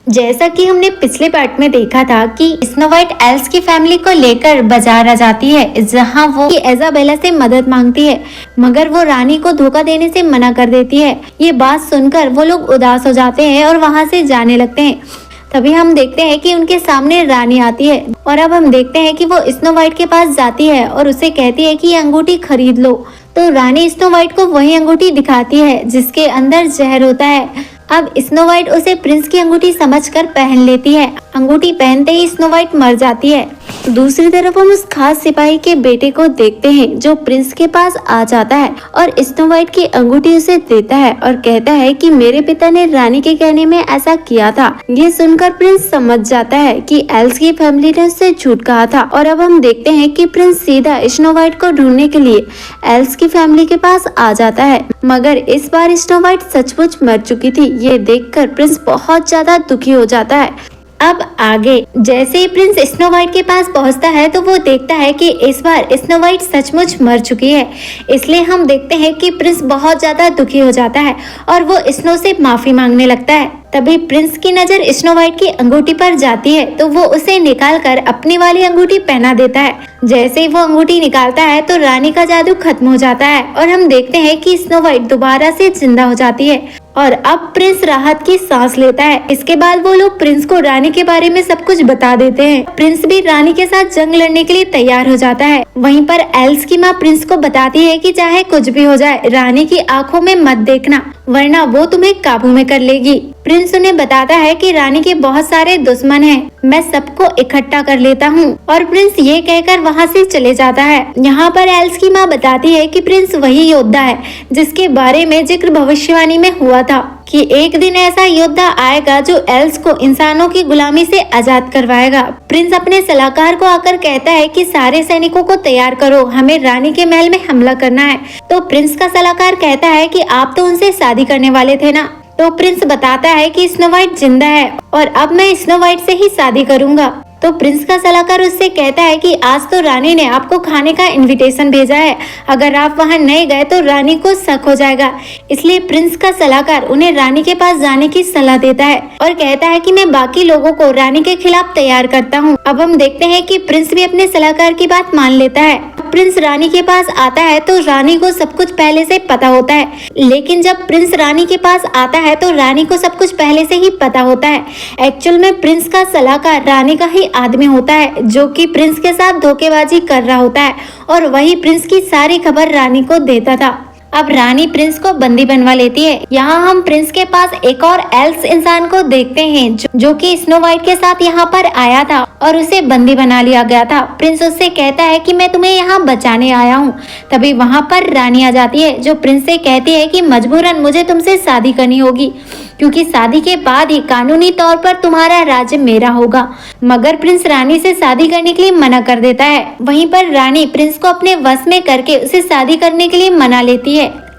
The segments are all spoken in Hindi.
जैसा कि हमने पिछले पार्ट में देखा था कि स्नो वाइट एल्स की फैमिली को लेकर बाजार आ जाती है, जहां वो इजाबेला से मदद मांगती है, मगर वो रानी को धोखा देने से मना कर देती है। ये बात सुनकर वो लोग उदास हो जाते हैं और वहां से जाने लगते हैं। तभी हम देखते हैं कि उनके सामने रानी आती है और अब हम देखते हैं कि वो स्नो वाइट के पास जाती है और उसे कहती है कि ये अंगूठी खरीद लो। तो रानी स्नो वाइट को वही अंगूठी दिखाती है जिसके अंदर जहर होता है। अब स्नो वाइट उसे प्रिंस की अंगूठी समझकर पहन लेती है। अंगूठी पहनते ही स्नो वाइट मर जाती है। दूसरी तरफ हम उस खास सिपाही के बेटे को देखते हैं जो प्रिंस के पास आ जाता है और स्नो वाइट की अंगूठी उसे देता है और कहता है कि मेरे पिता ने रानी के कहने में ऐसा किया था। ये सुनकर प्रिंस समझ जाता है कि एल्स की फैमिली ने उससे झूठ कहा था और अब हम देखते हैं कि प्रिंस सीधा स्नो वाइट को ढूंढने के लिए एल्स की फैमिली के पास आ जाता है, मगर इस बार स्नो वाइट सचमुच मर चुकी थी। ये देखकर प्रिंस बहुत ज्यादा दुखी हो जाता है। अब आगे जैसे ही प्रिंस स्नो वाइट के पास पहुंचता है तो वो देखता है कि इस बार स्नो वाइट सचमुच मर चुकी है। इसलिए हम देखते हैं कि प्रिंस बहुत ज्यादा दुखी हो जाता है और वो स्नो से माफी मांगने लगता है। तभी प्रिंस की नजर स्नो वाइट की अंगूठी पर जाती है तो वो उसे निकालकर अपनी वाली अंगूठी पहना देता है। जैसे ही वो अंगूठी निकालता है तो रानी का जादू खत्म हो जाता है और हम देखते हैं कि स्नो वाइट दोबारा से जिंदा हो जाती है और अब प्रिंस राहत की सांस लेता है। इसके बाद वो लोग प्रिंस को रानी के बारे में सब कुछ बता देते हैं। प्रिंस भी रानी के साथ जंग लड़ने के लिए तैयार हो जाता है। वहीं पर एल्स की माँ प्रिंस को बताती है कि चाहे कुछ भी हो जाए रानी की आंखों में मत देखना, वरना वो तुम्हें काबू में कर लेगी। प्रिंस उन्हें बताता है कि रानी के बहुत सारे दुश्मन हैं, मैं सबको इकट्ठा कर लेता हूँ और प्रिंस ये कहकर वहाँ से चले जाता है। यहाँ पर एल्स की माँ बताती है कि प्रिंस वही योद्धा है जिसके बारे में जिक्र भविष्यवाणी में हुआ था कि एक दिन ऐसा योद्धा आएगा जो एल्स को इंसानों की गुलामी से आजाद करवाएगा। प्रिंस अपने सलाहकार को आकर कहता है कि सारे सैनिकों को तैयार करो, हमें रानी के महल में हमला करना है। तो प्रिंस का सलाहकार कहता है कि आप तो उनसे शादी करने वाले थे ना। तो प्रिंस बताता है कि स्नो वाइट जिंदा है और अब मैं स्नो वाइट से ही शादी करूंगा। तो प्रिंस का सलाहकार उससे कहता है कि आज तो रानी ने आपको खाने का इनविटेशन भेजा है, अगर आप वहां नहीं गए तो रानी को शक हो जाएगा। इसलिए प्रिंस का सलाहकार उन्हें रानी के पास जाने की सलाह देता है और कहता है कि मैं बाकी लोगों को रानी के खिलाफ तैयार करता हूं। अब हम देखते हैं कि प्रिंस भी अपने सलाहकार की बात मान लेता है। प्रिंस रानी के पास आता है तो रानी को सब कुछ पहले से पता होता है, लेकिन जब प्रिंस रानी के पास आता है तो रानी को सब कुछ पहले से ही पता होता है। एक्चुअल में प्रिंस का सलाहकार रानी का ही आदमी होता है जो कि प्रिंस के साथ धोखेबाजी कर रहा होता है और वही प्रिंस की सारी खबर रानी को देता था। अब रानी प्रिंस को बंदी बनवा लेती है। यहाँ हम प्रिंस के पास एक और एल्स इंसान को देखते हैं जो कि स्नो वाइट के साथ यहाँ पर आया था और उसे बंदी बना लिया गया था। प्रिंस उससे कहता है कि मैं तुम्हें यहाँ बचाने आया हूँ। तभी वहाँ पर रानी आ जाती है जो प्रिंस से कहती है कि मजबूरन मुझे तुमसे शादी करनी होगी, क्योंकि शादी के बाद ही कानूनी तौर पर तुम्हारा राज्य मेरा होगा। मगर प्रिंस रानी से शादी करने के लिए मना कर देता है। वहीं पर रानी प्रिंस को अपने वश में करके उसे शादी करने के लिए मना लेती है।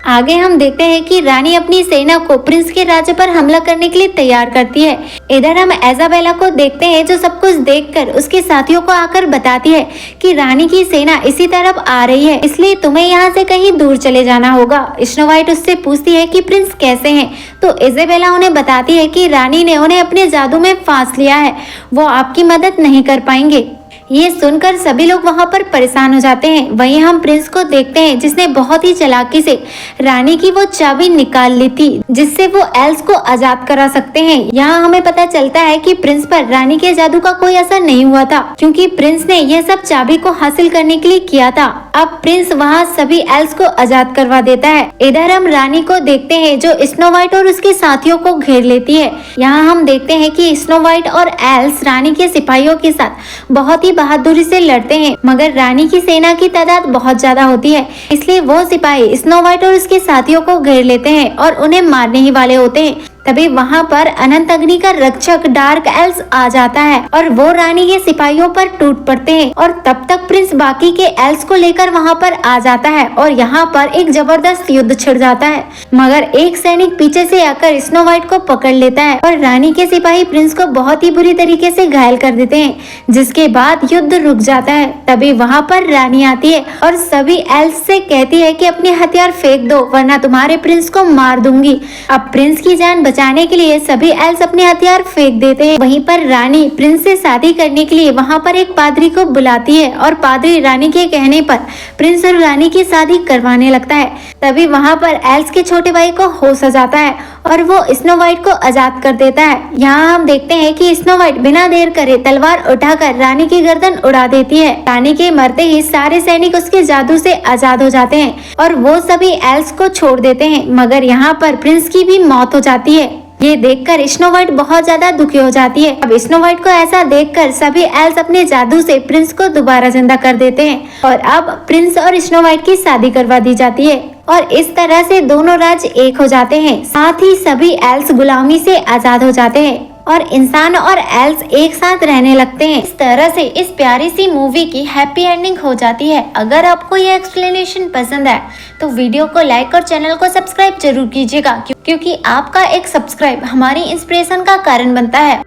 आगे हम देखते हैं कि रानी अपनी सेना को प्रिंस के राज्य पर हमला करने के लिए तैयार करती है। इधर हम इजाबेला को देखते हैं जो सब कुछ देखकर उसके साथियों को आकर बताती है कि रानी की सेना इसी तरफ आ रही है, इसलिए तुम्हें यहाँ से कहीं दूर चले जाना होगा। स्नो वाइट उससे पूछती है कि प्रिंस कैसे हैं, तो इजाबेला उन्हें बताती है कि रानी ने उन्हें अपने जादू में फांस लिया है, वो आपकी मदद नहीं कर पाएंगे। ये सुनकर सभी लोग वहाँ पर परेशान हो जाते हैं। वहीं हम प्रिंस को देखते हैं जिसने बहुत ही चालाकी से रानी की वो चाबी निकाल ली थी जिससे वो एल्स को आजाद करा सकते हैं। यहाँ हमें पता चलता है कि प्रिंस पर रानी के जादू का कोई असर नहीं हुआ था, क्योंकि प्रिंस ने यह सब चाबी को हासिल करने के लिए किया था। अब प्रिंस वहाँ सभी एल्स को आजाद करवा देता है। इधर हम रानी को देखते हैं जो स्नो वाइट और उसके साथियों को घेर लेती है। यहाँ हम देखते हैं कि स्नो वाइट और एल्स रानी के सिपाहियों के साथ बहुत ही बहादुरी से लड़ते हैं, मगर रानी की सेना की तादाद बहुत ज्यादा होती है, इसलिए वो सिपाही स्नो वाइट और उसके साथियों को घेर लेते हैं और उन्हें मारने ही वाले होते हैं। तभी वहाँ पर अनंत अग्नि का रक्षक डार्क एल्स आ जाता है और वो रानी के सिपाहियों पर टूट पड़ते हैं और तब तक प्रिंस बाकी के एल्स को लेकर वहाँ पर आ जाता है और यहाँ पर एक जबरदस्त युद्ध छिड़ जाता है। मगर एक सैनिक पीछे से आकर स्नो वाइट को पकड़ लेता है और रानी के सिपाही प्रिंस को बहुत ही बुरी तरीके से घायल कर देते हैं, जिसके बाद युद्ध रुक जाता है। तभी वहाँ पर रानी आती है और सभी एल्स से कहती है कि अपने हथियार फेंक दो, वरना तुम्हारे प्रिंस को मार दूंगी। अब प्रिंस की जान बचाने के लिए सभी एल्स अपने हथियार फेंक देते हैं। वहीं पर रानी प्रिंस से शादी करने के लिए वहां पर एक पादरी को बुलाती है और पादरी रानी के कहने पर प्रिंस और रानी की शादी करवाने लगता है। तभी वहां पर एल्स के छोटे भाई को होश आ जाता है और वो स्नो वाइट को आजाद कर देता है। यहाँ हम देखते हैं कि स्नो वाइट बिना देर करे तलवार उठाकर रानी की गर्दन उड़ा देती है। रानी के मरते ही सारे सैनिक उसके जादू से आजाद हो जाते हैं और वो सभी एल्स को छोड़ देते हैं, मगर यहाँ पर प्रिंस की भी मौत हो जाती है। ये देखकर स्नो वाइट बहुत ज्यादा दुखी हो जाती है। अब स्नो वाइट को ऐसा देखकर सभी एल्स अपने जादू से प्रिंस को दोबारा जिंदा कर देते हैं और अब प्रिंस और स्नो वाइट की शादी करवा दी जाती है और इस तरह से दोनों राज्य एक हो जाते हैं। साथ ही सभी एल्स गुलामी से आजाद हो जाते हैं और इंसान और एल्स एक साथ रहने लगते हैं। इस तरह से इस प्यारी सी मूवी की हैप्पी एंडिंग हो जाती है। अगर आपको यह एक्सप्लेनेशन पसंद है तो वीडियो को लाइक और चैनल को सब्सक्राइब जरूर कीजिएगा, क्योंकि आपका एक सब्सक्राइब हमारी इंस्पिरेशन का कारण बनता है।